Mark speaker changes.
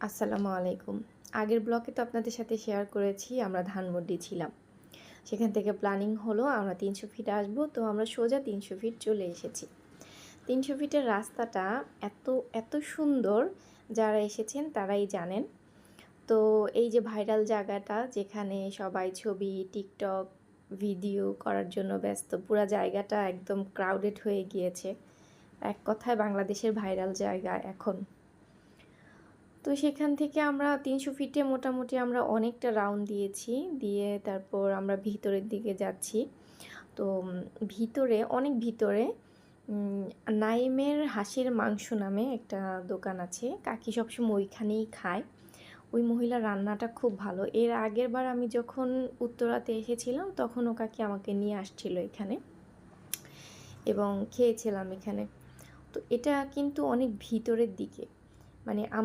Speaker 1: আসসালামু আলাইকুম। আগের ব্লগে তো আপনাদের সাথে শেয়ার করেছি আমরা ধানমন্ডি ছিলাম। সেখান থেকে প্ল্যানিং হলো আমরা ৩০০ ফিট আসবো। তো আমরা সোজা ৩০০ ফিট চলে এসেছি। ৩০০ ফিটের রাস্তাটা এত সুন্দর, যারা এসেছেন তারাই জানেন। তো এই যে ভাইরাল জায়গাটা যেখানে সবাই ছবি, টিকটক, ভিডিও করার জন্য ব্যস্ত, পুরা জায়গাটা একদম ক্রাউডেড হয়ে গিয়েছে। এক কথায় বাংলাদেশের ভাইরাল জায়গা এখন। তো সেখান থেকে আমরা ৩০০ ফিটে মোটামুটি আমরা অনেকটা রাউন্ড দিয়েছি, দিয়ে তারপর আমরা ভিতরের দিকে যাচ্ছি। তো ভিতরে অনেক ভিতরে নাইমের হাঁসের মাংস নামে একটা দোকান আছে, কাকি সবসময় ওইখানেই খায়। ওই মহিলার রান্নাটা খুব ভালো। এর আগের বার আমি যখন উত্তরাতে এসেছিলাম তখন ও কাকি আমাকে নিয়ে আসছিল এখানে এবং খেয়েছিলাম এখানে। তো এটা কিন্তু অনেক ভিতরের দিকে, মানে আমরা